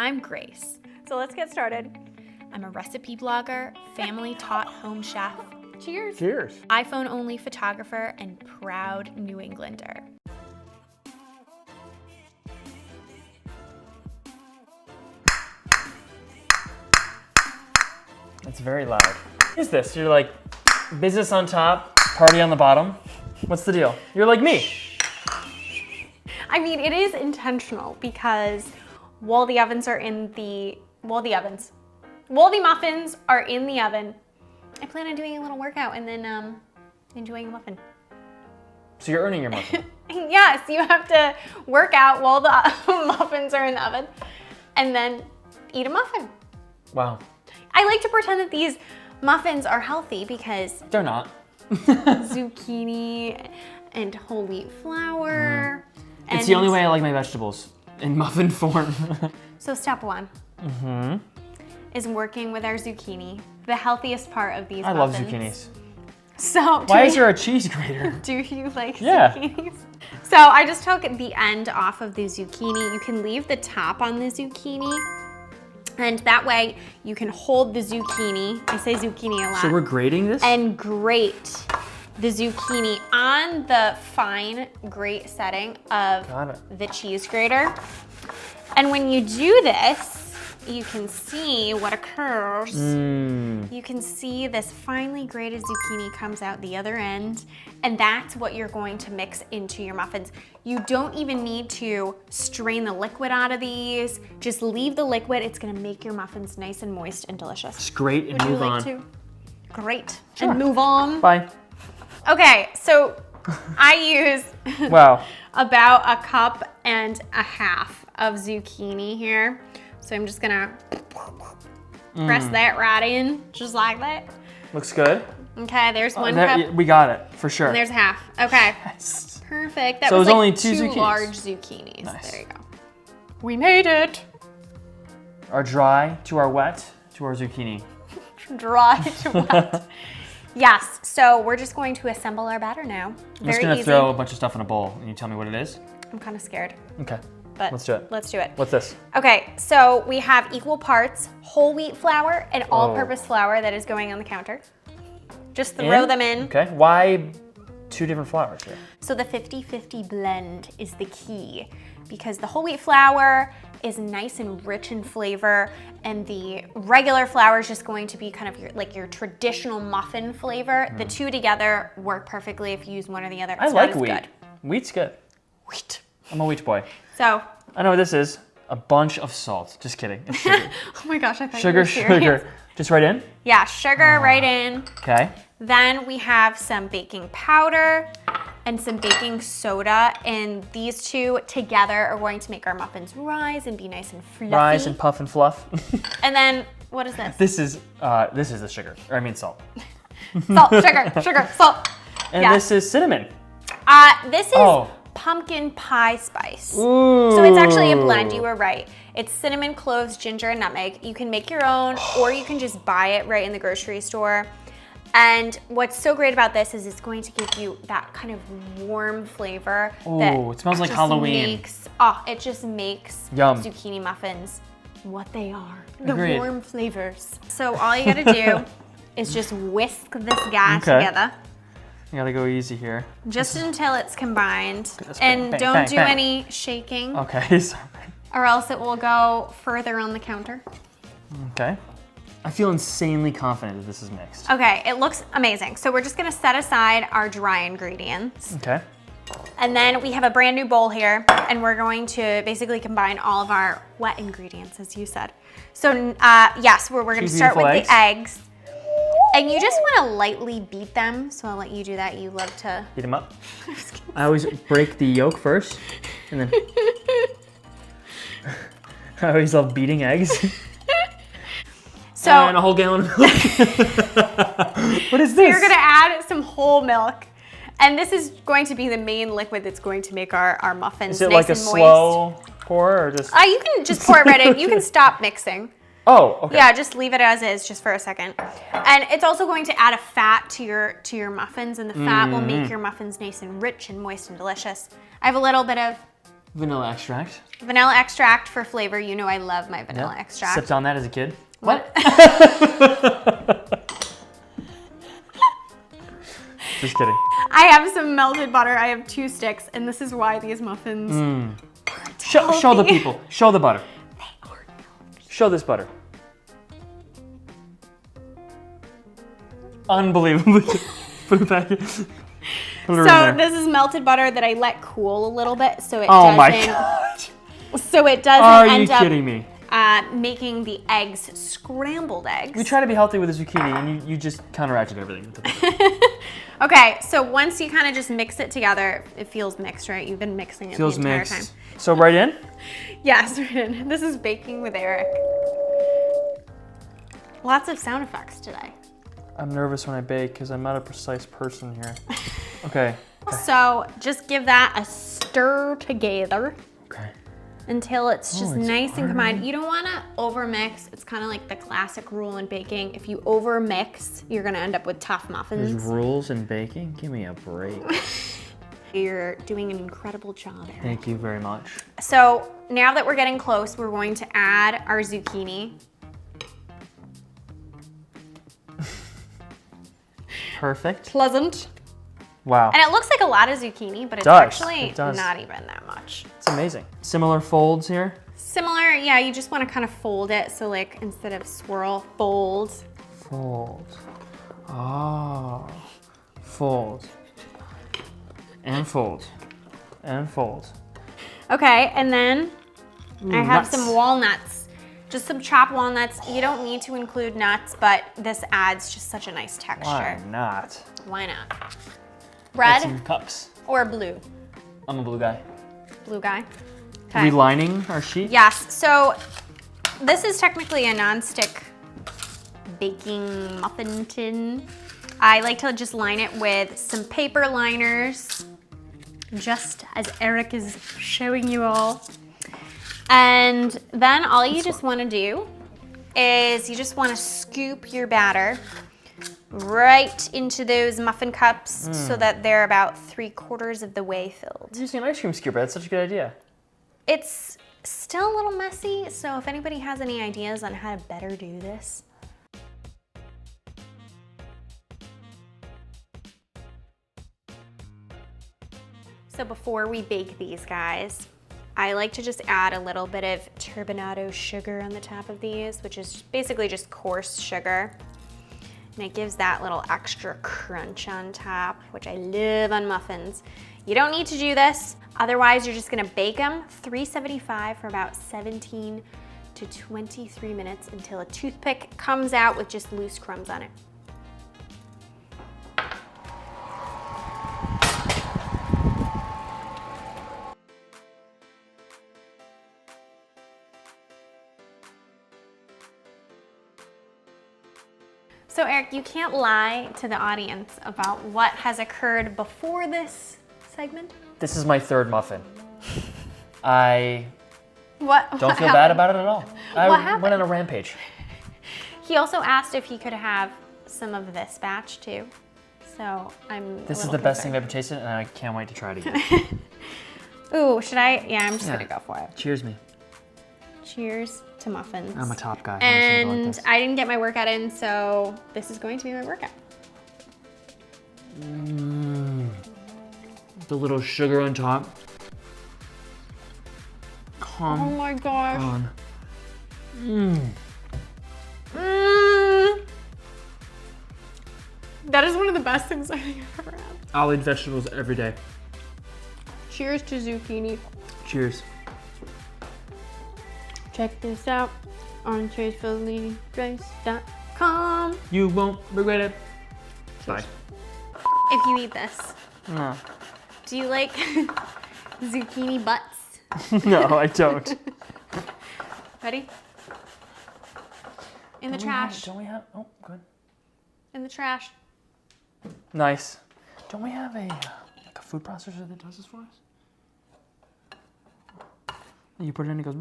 I'm Grace. So let's get started. I'm a recipe blogger, family-taught home chef, Cheers. Cheers. iPhone-only photographer, and proud New Englander. It's very loud. What is this? You're like business on top, party on the bottom. What's the deal? You're like me. I mean, it is intentional because while the muffins are in the oven, I plan on doing a little workout and then enjoying a muffin. So you're earning your muffin. Yes, you have to work out while the muffins are in the oven and then eat a muffin. Wow. I like to pretend that these muffins are healthy because They're not. zucchini and whole wheat flour. It's the only way I like my vegetables, in muffin form. So step one is working with our zucchini, the healthiest part of these I love muffins. zucchinis. So Why is there a cheese grater? do you like Yeah. zucchinis? So I just took the end off of the zucchini. You can leave the top on the zucchini, and that way you can hold the zucchini. I say zucchini a lot. So we're grating this? And grate the zucchini on the fine grate setting of Got it. the cheese grater. And when you do this, you can see what occurs. You can see this finely grated zucchini comes out the other end, and that's what you're going to mix into your muffins. You don't even need to strain the liquid out of these. Just leave the liquid. It's gonna make your muffins nice and moist and delicious. Just grate and Would you move like on. to? Great. Sure. And move on. Bye. Okay, so I use Wow. about a cup and a half of zucchini here. So I'm just gonna press that right in, just like that. Looks good. Okay, there's one cup, We got it, for sure. and there's half. Okay, Yes. perfect. That So was it was like only two zucchinis. large zucchinis. Nice. There you go. We made it. Our dry to our wet to our zucchini. Dry to wet. Yes, so we're just going to assemble our batter now. I'm just Very gonna easy. throw a bunch of stuff in a bowl and you tell me what it is. I'm kind of scared, Okay. but Let's do it. Let's do it. What's this? Okay, so we have equal parts whole wheat flour and all-purpose flour that is going on the counter. Just throw them in. Okay. Why two different flours here? So the 50-50 blend is the key because the whole wheat flour is nice and rich in flavor, and the regular flour is just going to be kind of your traditional muffin flavor. The two together work perfectly if you use one or the other. I It's like not as wheat. good. Wheat's good. Wheat. I'm a wheat boy. So, I know what this is. A bunch of salt. Just kidding. It's sugar. oh my gosh, I thought you sugar, were serious. sugar. Just right in? Yeah, sugar right in. Okay. Then we have some baking powder and some baking soda, and these two together are going to make our muffins rise and be nice and fluffy. Rise and puff and fluff. And then, what is this? This is the sugar. Or I mean salt. Salt, sugar, salt. And Yeah. this is cinnamon. This is Oh. pumpkin pie spice. Ooh. So it's actually a blend, you were right. It's cinnamon, cloves, ginger, and nutmeg. You can make your own, or you can just buy it right in the grocery store. And what's so great about this is it's going to give you that kind of warm flavor. that Ooh, it smells like just Halloween. It just makes Yum. zucchini muffins what they are. The Agreed. warm flavors. So all you gotta do is just whisk this guy Okay. together. You gotta go easy here. Just until it's combined. Let's bang, And bang, don't bang, do bang. any shaking, Okay, sorry. or else it will go further on the counter. Okay. I feel insanely confident that this is mixed. Okay, it looks amazing. So we're just gonna set aside our dry ingredients. Okay. And then we have a brand new bowl here, and we're going to basically combine all of our wet ingredients, as you said. So yes, we're gonna Two start with beautiful the eggs. And you just wanna lightly beat them, so I'll let you do that. You love to. Beat them up. I always break the yolk first, and then I always love beating eggs. So And a whole gallon of milk. What is this? you're gonna add some whole milk. And this is going to be the main liquid that's going to make our muffins Is it nice like a and moist. slow pour or just? You can just pour it right in. You can stop mixing. Oh, okay. Yeah, just leave it as is just for a second. And it's also going to add a fat to your muffins, and the fat will make your muffins nice and rich and moist and delicious. I have a little bit of Vanilla extract. Vanilla extract for flavor. You know I love my vanilla Yep. extract. Sipped on that as a kid. What? Just kidding. I have some melted butter. I have 2 sticks, and this is why these muffins. Show the people. Show the butter. They are healthy. Show this butter. Unbelievable. Put it back. Put it So right there. this is melted butter that I let cool a little bit, so it Oh doesn't. my god. So it doesn't Are you end up kidding me? making the eggs scrambled eggs. We try to be healthy with the zucchini, and you just counteracted everything. Okay, so once you kind of just mix it together, it feels mixed, right? You've been mixing it Feels the entire mixed. time. So right in? Yes, this is baking with Eric. Lots of sound effects today. I'm nervous when I bake because I'm not a precise person here. Okay. So just give that a stir together Okay. until it's just it's nice and already- combined. You don't want to overmix. It's kind of like the classic rule in baking. If you overmix, you're going to end up with tough There's muffins. rules in baking? Give me a break. You're doing an incredible job, Eric. Thank you very much. So now that we're getting close, we're going to add our zucchini. Perfect. Pleasant. Wow. And it looks like a lot of zucchini, but it's does. actually It does. not even that much. It's amazing. Similar folds here. Similar, yeah, you just want to kind of fold it. So like instead of swirl, fold. Fold. Oh. Fold. And fold. And fold. Okay, and then I have nuts. some walnuts. Just some chopped walnuts. You don't need to include nuts, but this adds just such a nice texture. Why not? Why not? Get Red some cups. or blue? I'm a blue guy. Blue guy. Okay. Relining our sheet? Yes, so this is technically a non-stick baking muffin tin. I like to just line it with some paper liners, just as Eric is showing you all. And then all you just want to do is you just want to scoop your batter right into those muffin cups so that they're about 3/4 of the way filled. You're using an ice cream scooper. That's such a good idea. It's still a little messy, so if anybody has any ideas on how to better do this. So before we bake these guys, I like to just add a little bit of turbinado sugar on the top of these, which is basically just coarse sugar. And it gives that little extra crunch on top, which I love on muffins. You don't need to do this. Otherwise, you're just gonna bake them 375 for about 17 to 23 minutes until a toothpick comes out with just loose crumbs on it. So Eric, you can't lie to the audience about what has occurred before this segment. This is my third muffin. I What? don't feel bad about it at all. I What happened? went on a rampage. He also asked if he could have some of this batch too. So I'm. This is the best thing I've ever tasted, and I can't wait to try it again. Ooh, should I? Yeah, I'm just Yeah. gonna go for it. Cheers me. Cheers to muffins. I'm a top guy. I'm just gonna go like And this. I didn't get my workout in, so this is going to be my workout. The little sugar on top. Oh Come my gosh. on. That is one of the best things I think I've ever had. I'll eat vegetables every day. Cheers to zucchini. Cheers. Check this out on tastefully.com. You won't regret it. Bye. If you eat this, No. do you like zucchini butts? No, I don't. Ready? In the trash. Don't we have? Oh, good. In the trash. Nice. Don't we have a like a food processor that does this for us? You put it in, it goes.